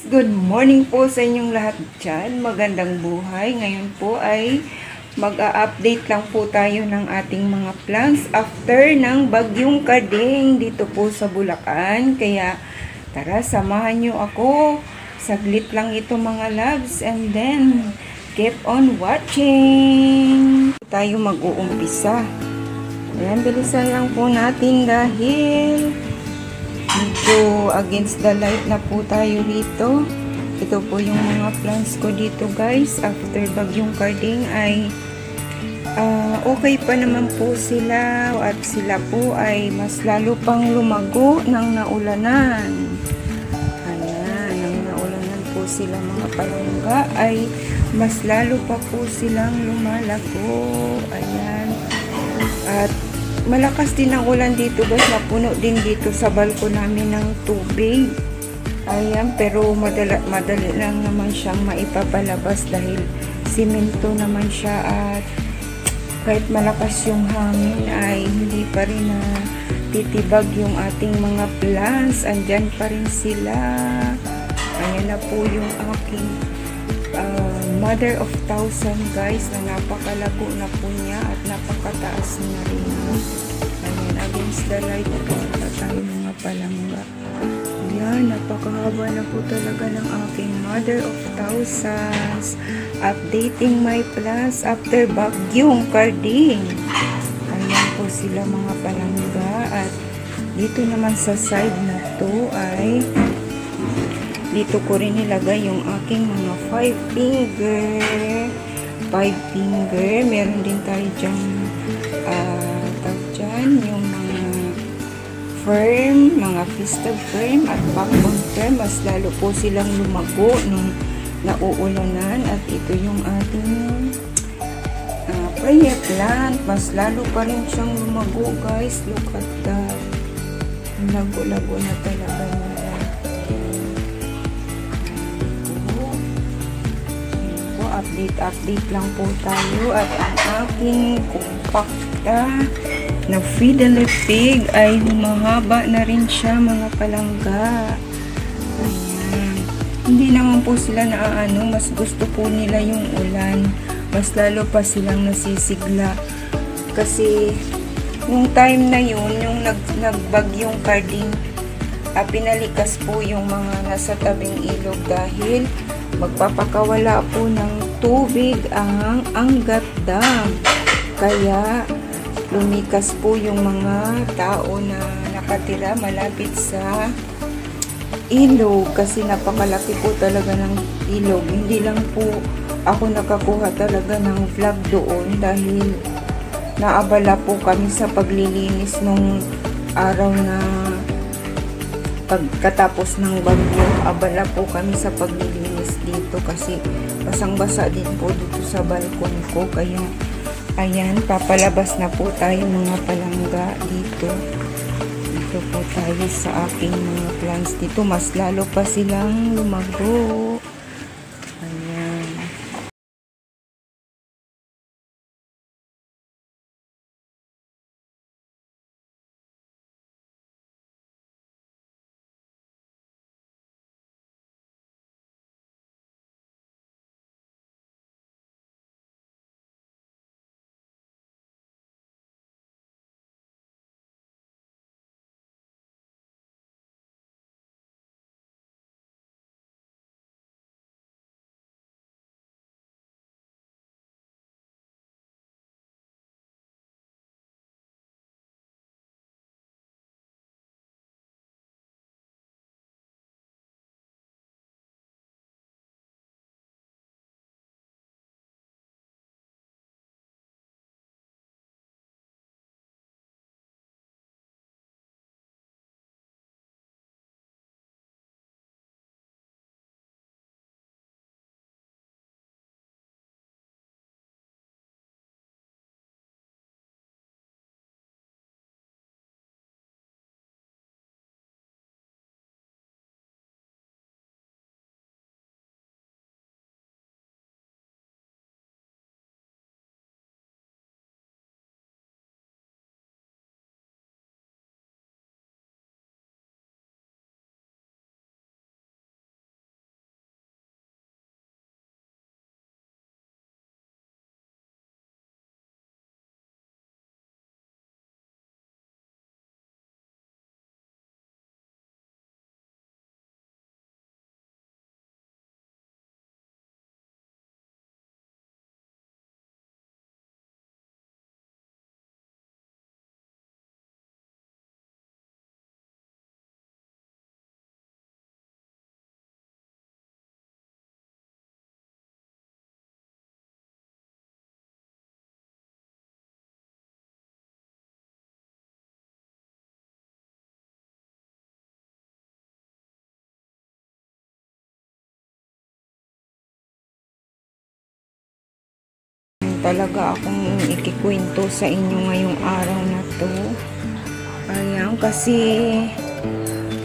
Good morning po sa inyong lahat dyan. Magandang buhay. Ngayon po ay mag-a-update lang po tayo ng ating mga plans after ng Bagyong Kading dito po sa Bulacan. Kaya tara, samahan nyo ako. Saglit lang ito mga loves, and then keep on watching. Tayo mag-uumpisa. Ayan, bilisan lang po natin dahil dito against the light na po tayo dito. Ito po yung mga plans ko dito guys. After Bagyong Kading ay okay pa naman po sila, at sila po ay mas lalo pang lumago ng naulanan. Ayan, nang naulanan po sila mga palangga ay mas lalo pa po silang lumalago. Ayan. At malakas din ang ulan dito guys, napuno din dito sa balkon namin ng tubig. Ayan, pero madali lang naman siyang maipapalabas dahil simento naman siya, at kahit malakas yung hangin ay hindi pa rin na titibag yung ating mga plants. Andyan pa rin sila. Ayan na po yung aking mother of thousand guys, na napakalago na po niya at napakataas na rin. Ayan, against the light po tayo mga palangga. Ayan, napakahaba na po talaga ng aking mother of thousands. Updating my plans after Bagyong Kading. Ayan po sila mga palangga. At dito naman sa side na to ay dito ko rin nilagay yung aking mga 5 finger. Meron din tayo dyan yung mga firm, mga fisted firm at backbone firm. Mas lalo po silang lumago nung nauulanan. At ito yung ating prayer plant. Mas lalo pa rin siyang lumago guys. Look at that. Lago-lago na talaga nila. Update lang po tayo. At ang aking compacta na fiddle pig ay humahaba na rin siya mga palangga. Ayan. Hindi naman po sila naaano, mas gusto po nila yung ulan. Mas lalo pa silang nasisigla. Kasi nung time na yun, yung nagbagyong Kading, pinalikas po yung mga nasa tabing ilog dahil magpapakawala po ng tubig ang Angat Dam. Kaya lumikas po yung mga tao na nakatira malapit sa ilog, kasi napakalaki po talaga ng ilog. Hindi lang po ako nakakuha talaga ng vlog doon dahil naabala po kami sa paglilinis nung araw na pagkatapos ng bagyo. Abala po kami sa paglilinis dito kasi basang-basa din po dito sa balkon ko. Kaya ayan, papalabas na po tayo mga palangga dito. Dito po tayo sa aking mga plants dito. Mas lalo pa silang lumago. talaga akong ikikwento sa inyo ngayong araw na to. Ayan, kasi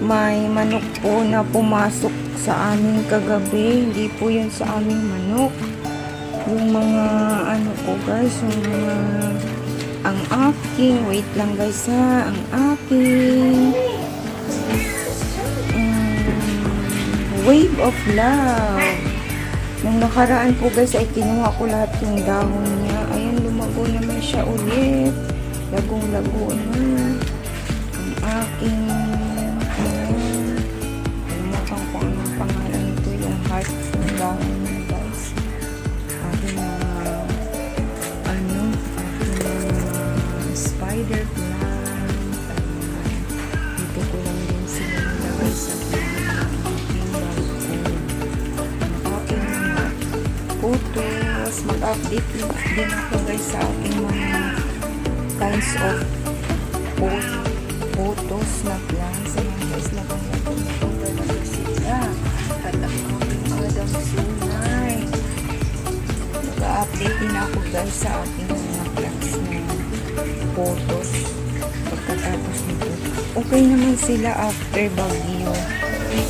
may manok po na pumasok sa amin kagabi. Hindi po yun sa aming manok. Yung mga ano po guys, yung mga ang aking, wait lang guys ha, ang aking wave of love. Nung nakaraan po guys ay kinuha ko lahat yung dahon niya. Ayan, lumago naman siya ulit. Lagong-lago na. Ang aking kalimutan ko anong pangalan nito, yung heart ng dahon niya guys. Aking spider plant. Dito ko lang din sila nilagay sa photos. Mag-update din ako guys sa aking mga kinds of photos na plants. Ayan guys, lagang-lagang ito talaga sila. At ang aking Adam Sunay. Mag-update din ako guys sa aking mga plants na photos pagkatapos nito. Okay naman sila after bagyo.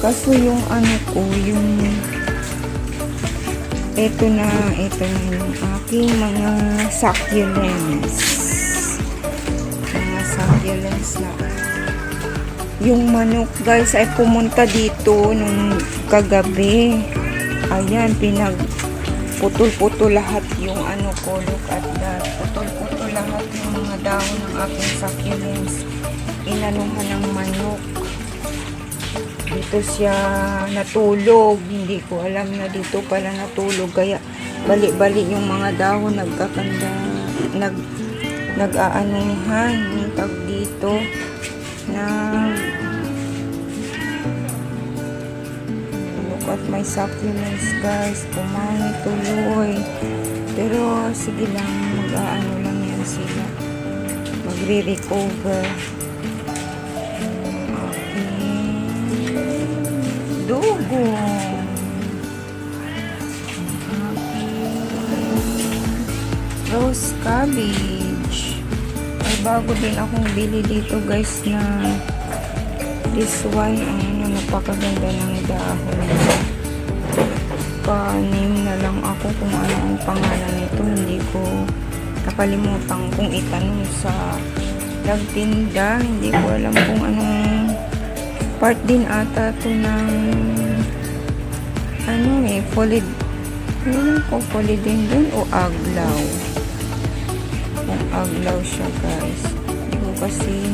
Kaso yung ano ko, yung ito na yung aking mga succulents. Mga succulents na yung manok guys ay pumunta dito nung kagabi. Ayan, pinagputol-putol lahat yung ano ko. Look at that. Putol-putol lahat yung mga dahon ng aking succulents. Inanuhan ng manok. Dito siya natulog. Hindi ko alam na dito pala natulog. Kaya bali-bali yung mga dahon nagkakanda. Nag-aanuhan yung tag dito. Look at my supplements guys. Pumangit tuloy. Pero sige lang. Mag-aano lang yan sila. Magre-recover. Dugo. Rose cabbage. Ay bago din akong bili dito guys na this one. Napakaganda ng dahon. Pa-name na lang ako kung ano ang pangalan nito. Hindi ko nakalimutan kung itanong sa nagtinda. Hindi ko alam kung anong part din ata to ng polydendron o aglaw. Kung aglaw siya guys. Hindi ko kasi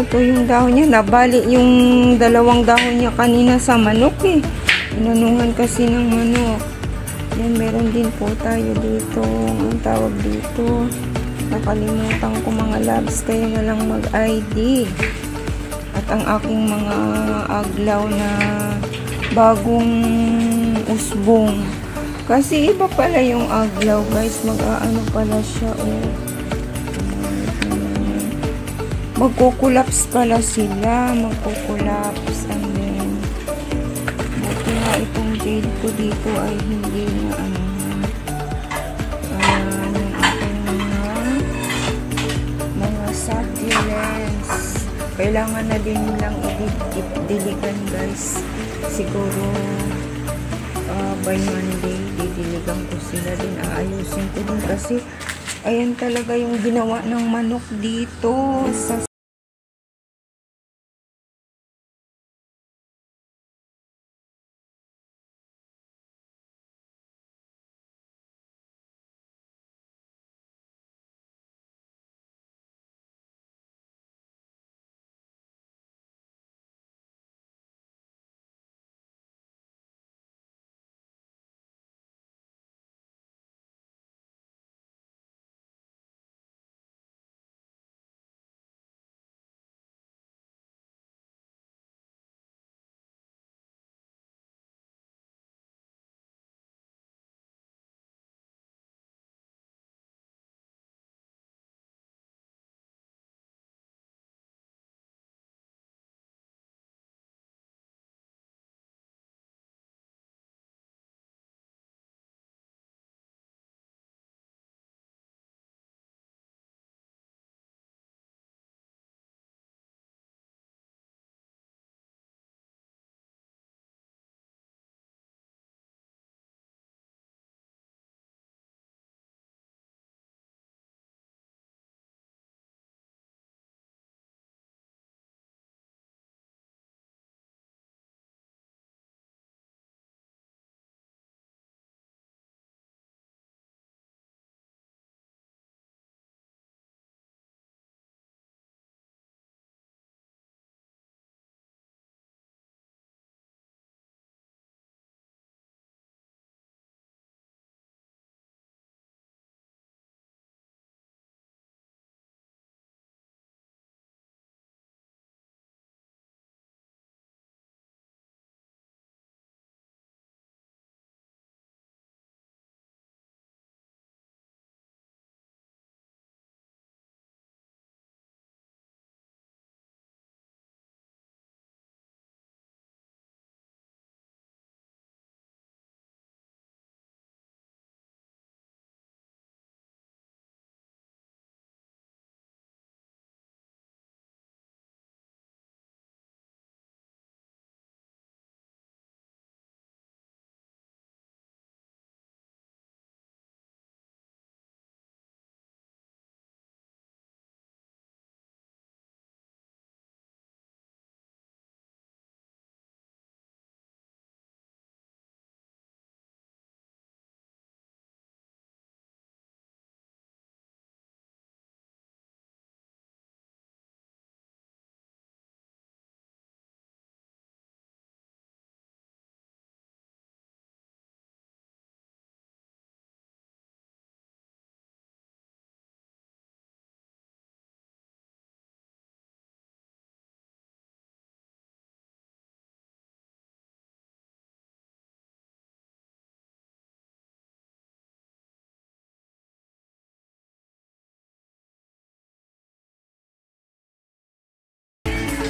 to yung dahon niya. Nabali yung dalawang dahon niya kanina sa manok eh. Inanuhan kasi ng manok. Yan, meron din po tayo dito. Ang tawag dito. Nakalimutan ko mga labs. Kaya na lang mag-ID. At ang aking mga aglaw na bagong usbong. Kasi iba pala yung aglaw guys. Mag-aano pala siya. Magkukulaps pala sila. Magkukulaps. And then buti nga itong jade ko dito ay hindi na yung aking mga succulents. Kailangan na din lang i-diligan guys. Siguro by Monday didiligan ko sila din. Aayusin ko din kasi ayan talaga yung ginawa ng manok dito sa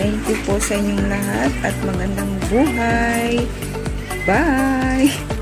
Thank you po sa inyong lahat at magandang buhay. Bye!